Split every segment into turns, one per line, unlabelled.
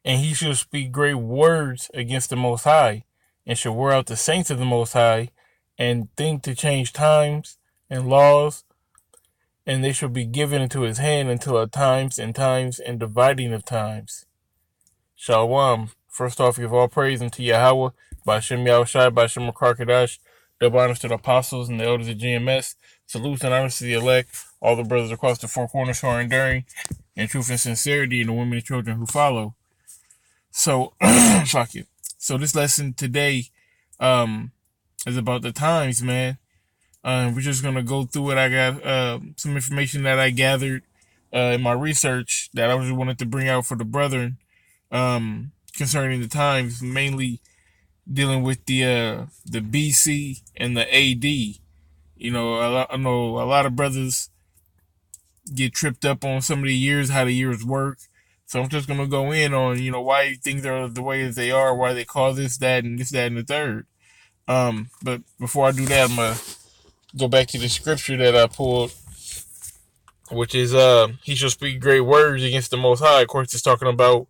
And he shall speak great words against the Most High, and shall wear out the saints of the Most High, and think to change times and laws, and they shall be given into his hand until a times and dividing of times. Shalom. First off, give all praise unto Yahweh, by Shem Yahushai, by Shem Karkadash, double honors to the apostles and the elders of GMS. Salutes and honors to the elect, all the brothers across the four corners who are enduring, in truth and sincerity, and the women and children who follow. So, fuck you. So this lesson today is about the times, man. We're just gonna go through it. I got some information that I gathered in my research that I just wanted to bring out for the brethren concerning the times, mainly dealing with the BC and the AD. You know, I know a lot of brothers get tripped up on some of the years, how the years work. So I'm just gonna go in on, you know, why things are the way that they are, why they call this, that, and this, that, and the third. But before I do that, I'm gonna go back to the scripture that I pulled, which is he shall speak great words against the Most High. Of course, it's talking about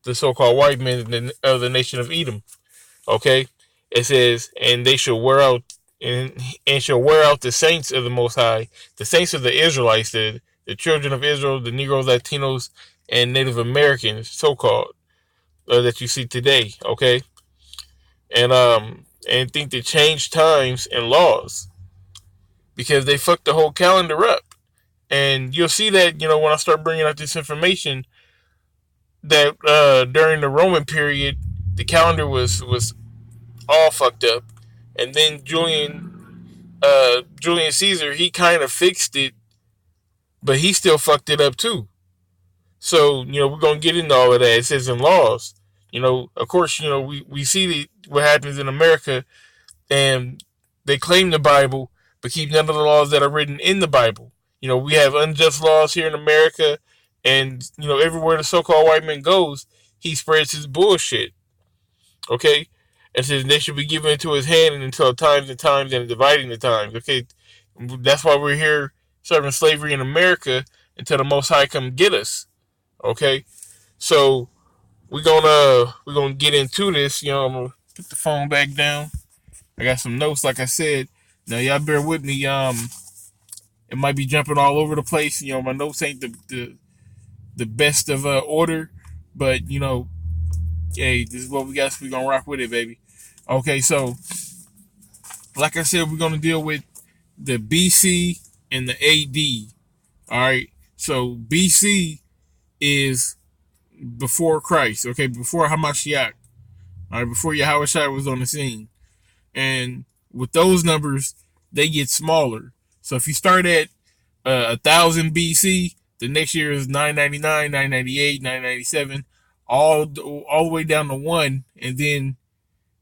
the so-called white men of the nation of Edom. Okay, it says, and they shall wear out and shall wear out the saints of the Most High, the saints of the Israelites, the children of Israel, the Negroes, Latinos, and Native Americans, so-called, that you see today. Okay, and think to change times and laws because they fucked the whole calendar up. And you'll see that, you know, when I start bringing out this information, that during the Roman period, the calendar was all fucked up, and then Julian Caesar, he kind of fixed it, but he still fucked it up too. So, you know, we're gonna get into all of that. It says in laws, you know, of course, you know, we see what happens in America, and they claim the Bible, but keep none of the laws that are written in the Bible. You know, we have unjust laws here in America, and you know, everywhere the so-called white man goes, he spreads his bullshit. Okay, and says they should be given into his hand until times and times and dividing the times. Okay, that's why we're here serving slavery in America until the Most High come get us. Okay, so we're gonna get into this. You know, I'm gonna put the phone back down. I got some notes, like I said. Now y'all bear with me. It might be jumping all over the place. You know, my notes ain't the best of order, but you know, hey, this is what we got. So we gonna rock with it, baby. Okay, so like I said, we're gonna deal with the BC and the AD. All right, so BC is before Christ. Okay, before Hamashiach. All right, before Yahushua was on the scene. And with those numbers, they get smaller. So if you start at 1000 BC, the next year is 999, 998, 997, all the way down to 1, and then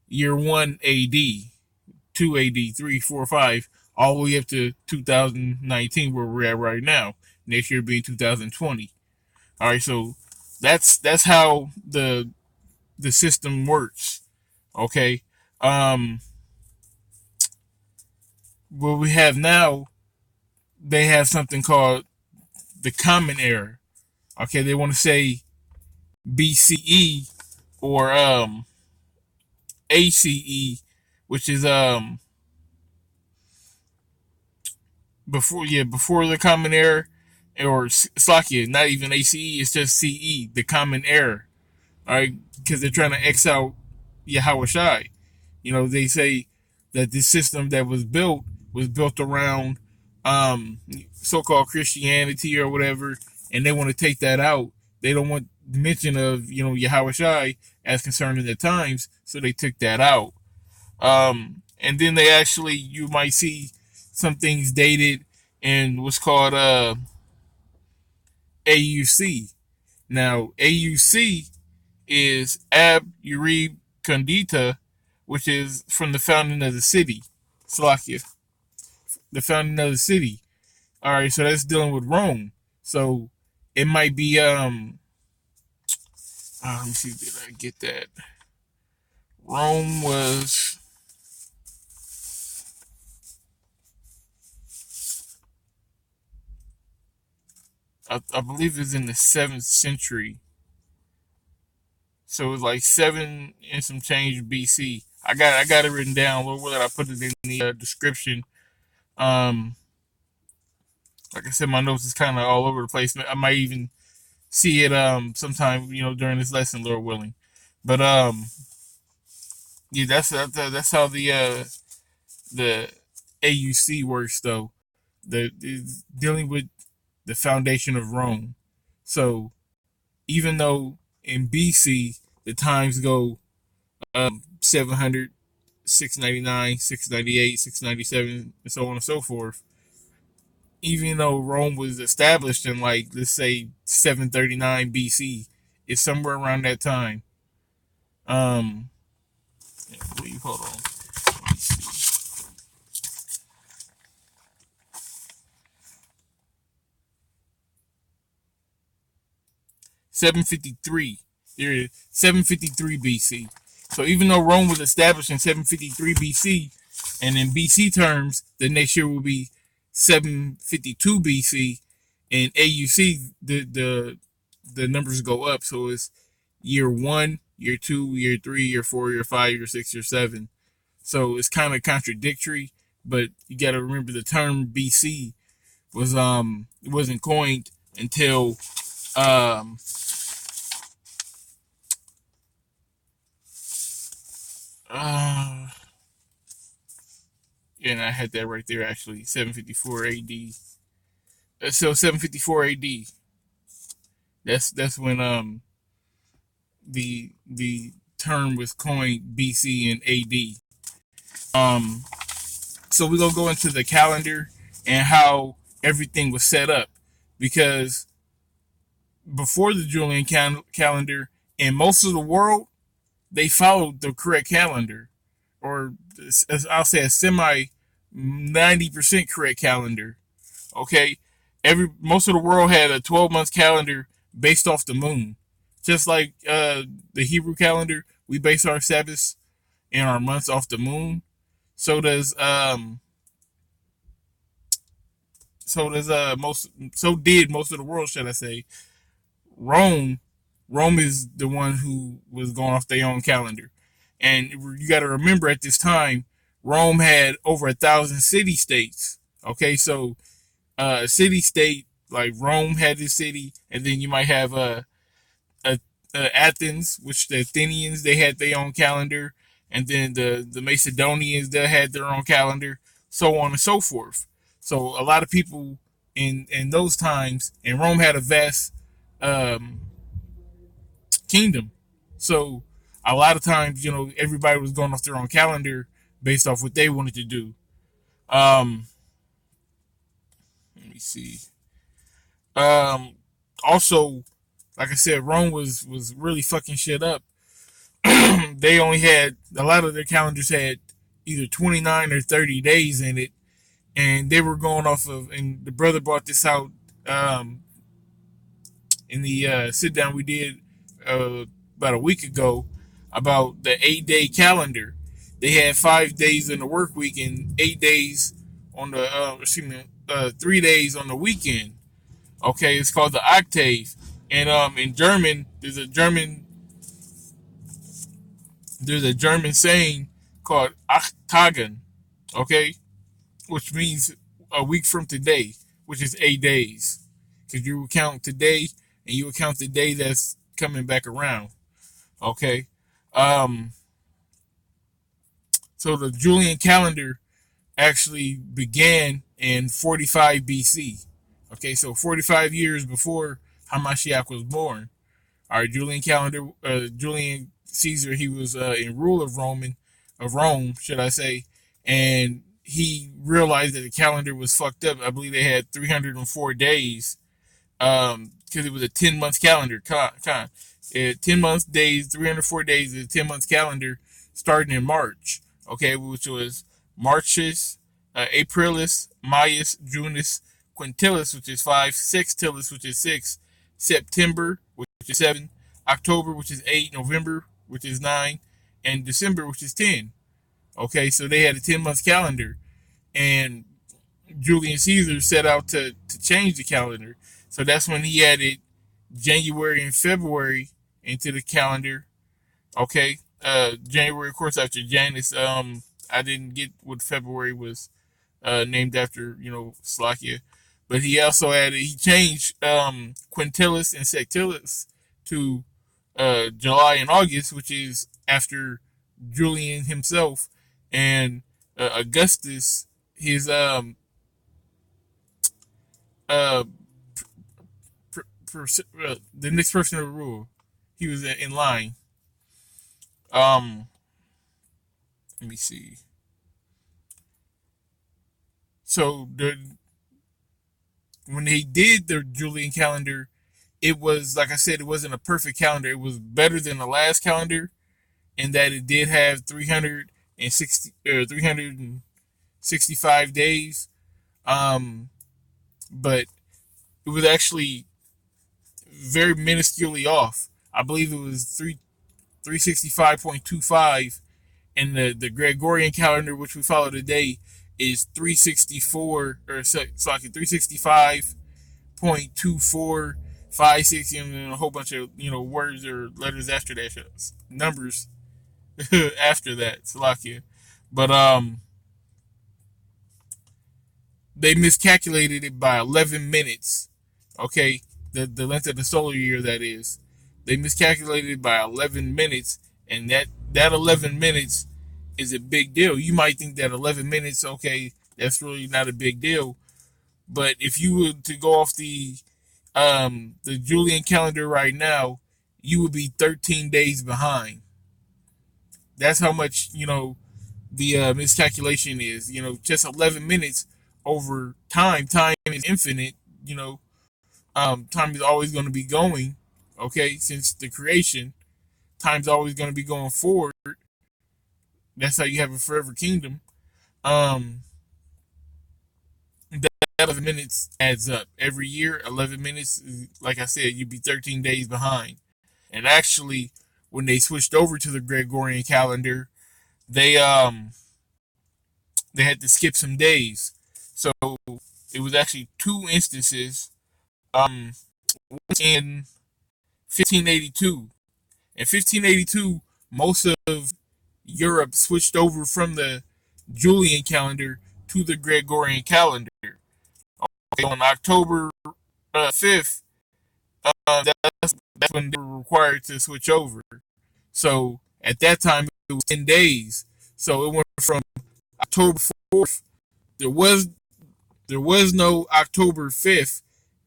year 1 AD, 2 AD, 3, 4, 5, all the way up to 2019, where we're at right now. Next year being 2020. All right, so that's how the system works. Okay, what we have now, they have something called the Common Era. Okay, they want to say BCE or ACE, which is before the Common Era, or Slakia, not even ACE, it's just CE, the Common Era. All right, because they're trying to X out Yahweh Shai. You know, they say that this system that was built around so-called Christianity or whatever, and they want to take that out. They don't want mention of, you know, Yahweh Shai as concerning the times, so they took that out. And then they actually, you might see some things dated in what's called AUC. Now, AUC is Ab Urib Condita, which is from the founding of the city, Slovakia, the founding of the city. All right, so that's dealing with Rome. So it might be let me see, did I get that? Rome was, I believe, it's in the 7th century. So it was like 7 and some change BC. I got it written down. Where will I put it in the description? Um, like I said, my notes is kind of all over the place. I might even see it sometime during this lesson, Lord willing. But yeah, that's how the AUC works though. The is dealing with the foundation of Rome. So even though in BC the times go 700, 699, 698, 697, and so on and so forth. Even though Rome was established in, like, let's say 739 BC, it's somewhere around that time. Um, hold on. Let me see. 753. There it is. 753 BC. So even though Rome was established in 753 BC, and in BC terms, the next year will be 752 BC, and AUC the numbers go up. So it's year 1, year 2, year 3, year 4, year 5, year 6, year 7. So it's kind of contradictory, but you got to remember the term BC was it wasn't coined until um uh and I had that right there actually, 754 AD. So 754 AD. That's when the term was coined, BC and AD. Um so we're gonna go into the calendar and how everything was set up, because before the Julian calendar, in most of the world, they followed the correct calendar, or as I'll say, a semi 90% correct calendar. Okay, most of the world had a 12 month calendar based off the moon, just like the Hebrew calendar. We base our Sabbaths and our months off the moon. So does so did most of the world, should I say. Rome, Rome is the one who was going off their own calendar, and you got to remember at this time, Rome had over 1,000 city states. Okay, so city state like Rome had this city, and then you might have a Athens, which the Athenians, they had their own calendar, and then the Macedonians, they had their own calendar, so on and so forth. So a lot of people in those times, and Rome had a vast um, kingdom. So a lot of times, everybody was going off their own calendar based off what they wanted to do. Um, Let me see. Um, Also, like I said, Rome was really fucking shit up. They only had, a lot of their calendars had either 29 or 30 days in it, and they were going off of. And the brother brought this out in the sit down we did about a week ago about the 8-day calendar. They had 5 days in the work week and 8 days on the 3 days on the weekend. Okay, it's called the octave, and in German there's a German saying called acht Tagen. Okay, which means a week from today, which is 8 days, because you count today and you count the day that's coming back around. Okay, um, so the Julian calendar actually began in 45 BC. Okay, so 45 years before Hamashiach was born. Our Julian calendar, Julian Caesar, he was in rule of Rome, should I say, and he realized that the calendar was fucked up. I believe they had 304 days, because it was a 10 month calendar. 10 months days, 304 days is a 10 month calendar starting in March. Okay, which was Marchus, Aprilis, Maius, Junus, Quintilis, which is 5, Sextilis, which is 6, September, which is 7, October, which is 8, November, which is 9, and December, which is 10. Okay, so they had a 10 month calendar, and Julian Caesar set out to change the calendar. So that's when he added January and February into the calendar, Okay. January, of course, after Janus. I didn't get what February was named after, Slovakia. But he changed Quintilis and Sextilis to July and August, which is after Julian himself, and Augustus, his uh, the next person to rule. He was in line. Um, Let me see. So when they did the Julian calendar, it was like I said, it wasn't a perfect calendar. It was better than the last calendar in that it did have 360 or 365 days. Um, but it was actually very minusculely off. I believe it was 365.25, and the Gregorian calendar, which we follow today, is 364 or sorry, 365.2456, and then a whole bunch of words or letters after that, numbers after that, Slovakia. But they miscalculated it by 11 minutes. Okay, the length of the solar year, that is. They miscalculated it by 11 minutes, and that 11 minutes is a big deal. You might think that 11 minutes, okay, that's really not a big deal. But if you were to go off the Julian calendar right now, you would be 13 days behind. That's how much, the miscalculation is. Just 11 minutes over time. Time is infinite. Time is always going to be going. Okay, since the creation, time's always going to be going forward. That's how you have a forever kingdom. Um, that 11 minutes adds up every year. 11 minutes, like I said, you'd be 13 days behind. And actually, when they switched over to the Gregorian calendar, they they had to skip some days. So it was actually two instances. In 1582. In 1582, most of Europe switched over from the Julian calendar to the Gregorian calendar. Okay, on October 5th, that's when they were required to switch over. So at that time, it was 10 days. So it went from October 4th. There was no October 5th.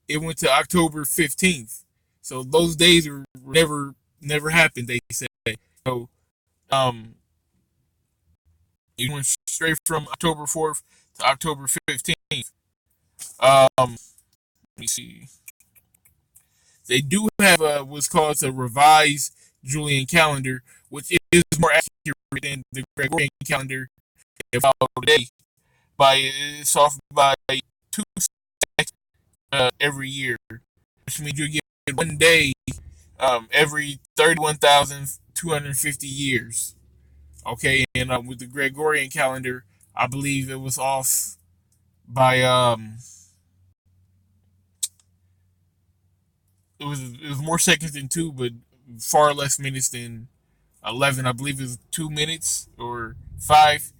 It went to October 15th. So those days were never happened, they say. So it went straight from October 4th to October 15th. Let me see. They do have what's called a revised Julian calendar, which is more accurate than the Gregorian calendar today. It's off by 2 seconds every year, which means you get one day every 31,250 years. Okay, and with the Gregorian calendar, I believe it was off by it was more seconds than two, but far less minutes than 11. I believe it was 2 minutes or five.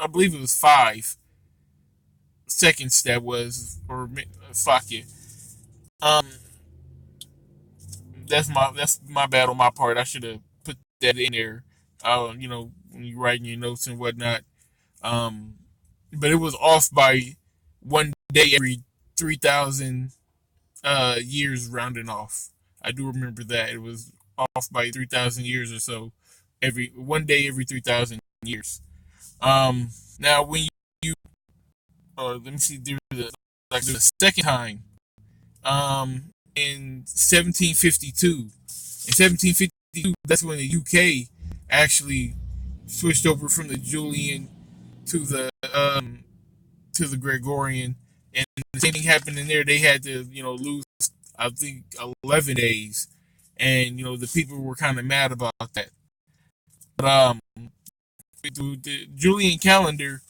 I believe it was 5 seconds that was, or fuck it. Um, that's my bad on my part. I should have put that in there. When you're writing your notes and whatnot. Um, but it was off by one day every 3,000 years, rounding off. I do remember that it was off by 3,000 years or so. Every one day every 3,000 years. Now when you let me see, there's a second time. In 1752. In 1752, that's when the UK actually switched over from the Julian to the Gregorian, and the same thing happened in there. They had to lose, I think, 11 days, and the people were kind of mad about that. But the Julian calendar,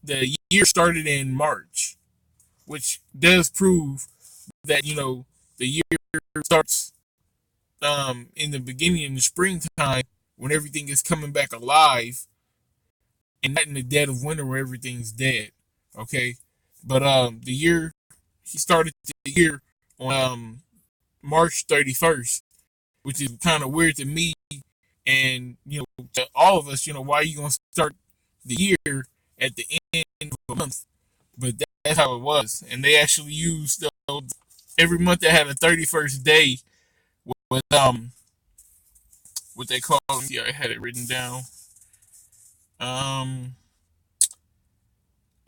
the year started in March, which does prove that the year starts in the beginning in the springtime when everything is coming back alive, and not in the dead of winter where everything's dead. Okay, but the year he started the year on March 31st, which is kind of weird to me, and to all of us. Why are you gonna start the year at the end of a month? But that's how it was, and they actually used every month that had a 31st day with what they call. Yeah, I had it written down. Um,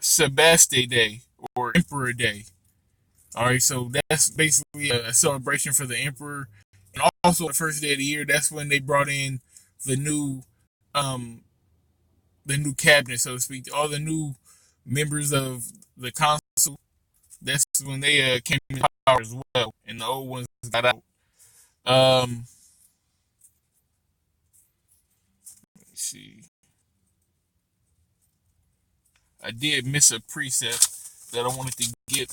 Sebaste Day or Emperor Day. All right, so that's basically a celebration for the emperor, and also the first day of the year. That's when they brought in the new, um, the new cabinet, so to speak, all the new members of the council. That's when they came into power as well, and the old ones got out. Let me see. I did miss a precept that I wanted to get.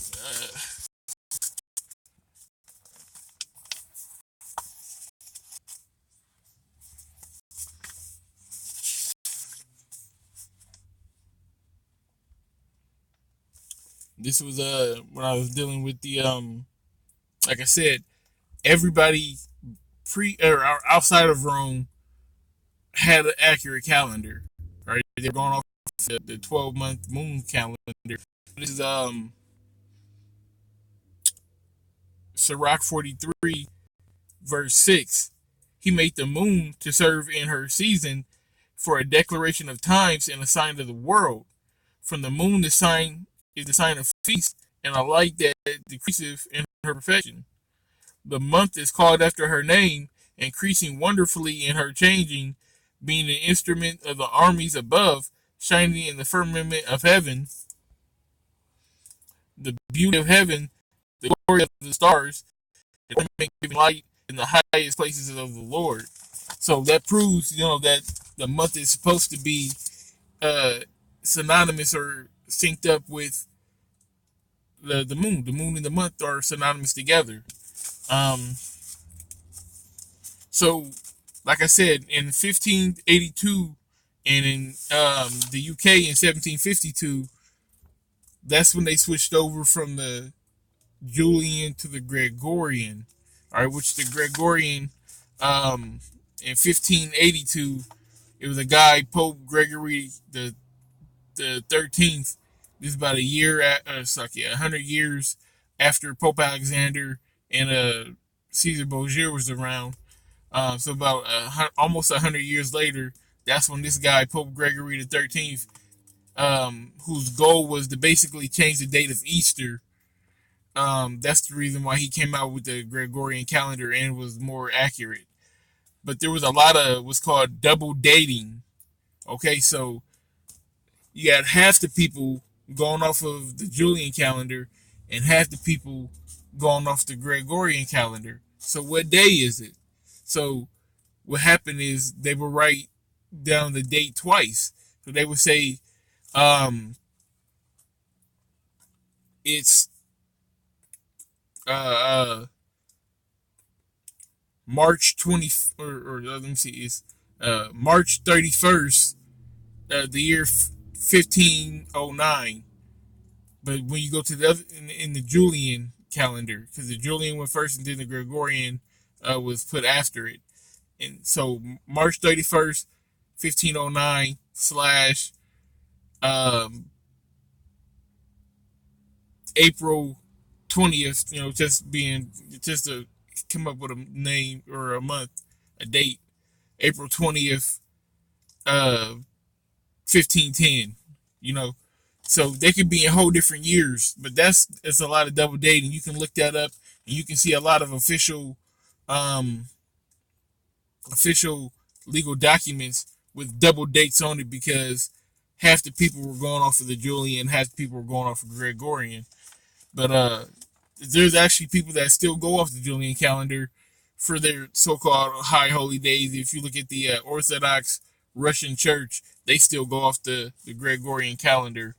This was when I was dealing with the like I said, everybody pre or outside of Rome had an accurate calendar. Right, they're going off the 12-month moon calendar. This is Sirach 43 verse 6. He made the moon to serve in her season for a declaration of times and a sign of the world. From the moon, the sign is the sign of feast and a light that decreaseth in her perfection. The month is called after her name, increasing wonderfully in her changing, being an instrument of the armies above, shining in the firmament of heaven. The beauty of heaven, the glory of the stars, and giving light in the highest places of the Lord. So that proves, that the month is supposed to be uh, synonymous or synced up with the moon. The moon and the month are synonymous together. Um, so, like I said, in 1582 and in the UK in 1752, that's when they switched over from the Julian to the Gregorian. All right, which the Gregorian in 1582, it was a guy, Pope Gregory the 13th. This is about a year at 100 years after Pope Alexander and Caesar Borgia was around. So about almost 100 years later, that's when this guy, Pope Gregory the 13th, whose goal was to basically change the date of Easter. That's the reason why he came out with the Gregorian calendar and was more accurate. But there was a lot of what's called double dating. Okay, so you got half the people going off of the Julian calendar and half the people going off the Gregorian calendar. So what day is it? So what happened is they would write down the date twice. So they would say, it's uh, uh, March 20, or let me see, it's March 31st, the year 1509. But when you go to the other, in the Julian calendar, because the Julian went first and then the Gregorian was put after it. And so March 31st, 1509 slash um, April 20th, just to come up with a name or a month, a date, April 20th, 1510, you know. So they could be in whole different years, but it's a lot of double dating. You can look that up, and you can see a lot of um, official legal documents with double dates on it because half the people were going off of the Julian, half the people were going off of Gregorian. But there's actually people that still go off the Julian calendar for their so-called high holy days. If you look at the Orthodox Russian Church, they still go off the Gregorian calendar.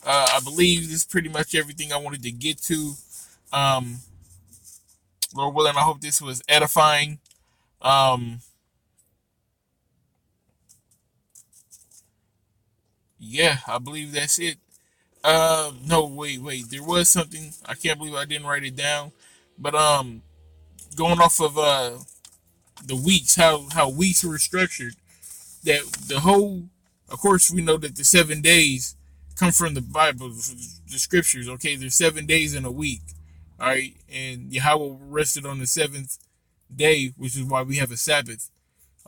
I believe this is pretty much everything I wanted to get to. Um, Lord willing, I hope this was edifying. Um, yeah, I believe that's it. No, wait. There was something. I can't believe I didn't write it down. But going off of the weeks, how weeks were structured. That the whole, of course, we know that the 7 days come from the Bible, the scriptures. Okay, there's 7 days in a week. All right, and Yahweh rested on the seventh day, which is why we have a Sabbath.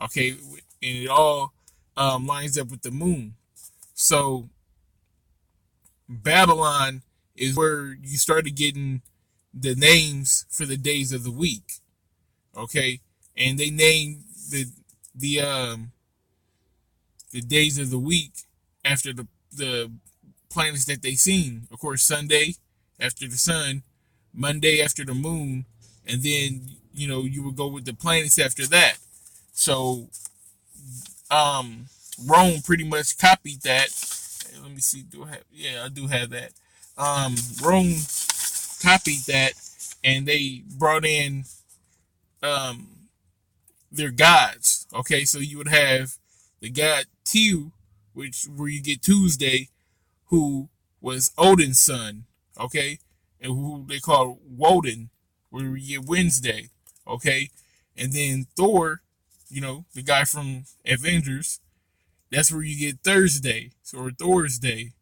Okay, and it all lines up with the moon. So Babylon is where you started getting the names for the days of the week. Okay, and they named the the days of the week after the planets that they seen. Of course, Sunday after the sun, Monday after the moon, and then you would go with the planets after that. So Rome pretty much copied that. Let me see. Do I have? Yeah, I do have that. Rome copied that, and they brought in um, their gods. Okay, so you would have the god Tiu, which where you get Tuesday, who was Odin's son. Okay, and who they call Woden, where you get Wednesday. Okay, and then Thor, the guy from Avengers, that's where you get Thursday, or Thor's Day.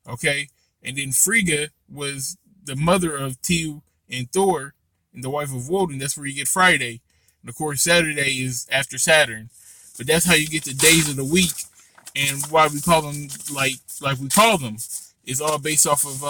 Okay, and then Frigga was the mother of Tiu and Thor, and the wife of Woden. That's where you get Friday, and of course Saturday is after Saturn. But that's how you get the days of the week, and why we call them like we call them is all based off of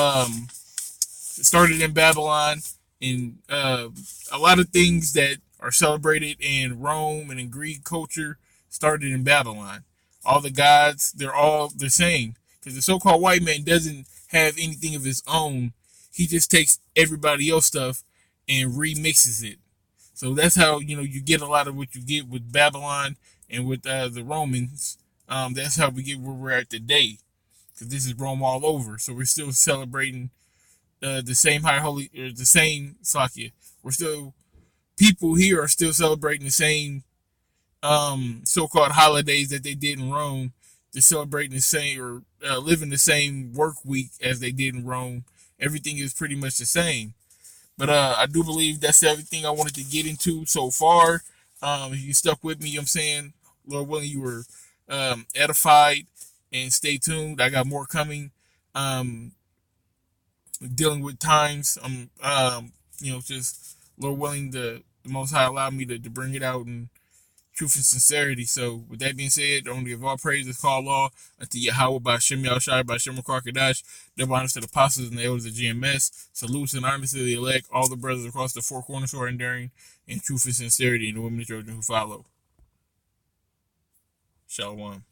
it started in Babylon, and a lot of things that are celebrated in Rome and in Greek culture started in Babylon. All the gods, they're all the same. Because the so-called white man doesn't have anything of his own. He just takes everybody else stuff and remixes it. So that's how you get a lot of what you get with Babylon and with the Romans. That's how we get where we're at today. Because this is Rome all over. So we're still celebrating the same high holy, or the same Sakya. We're still, people here are still celebrating the same so-called holidays that they did in Rome. They're celebrating the same, or living the same work week as they did in Rome. Everything is pretty much the same. But I do believe that's everything I wanted to get into so far. If you stuck with me, I'm saying, Lord willing, you were edified, and stay tuned. I got more coming. Dealing with times. Just Lord willing, the Most High allowed me to bring it out in truth and sincerity. So, with that being said, only of all praises call law unto Yahweh by Shem Yahushai by Shem Kwakadash. Double honors to the apostles and the elders of GMS. Salutes and honors to the elect, all the brothers across the four corners who are enduring in truth and sincerity, and the women and children who follow. Shalom.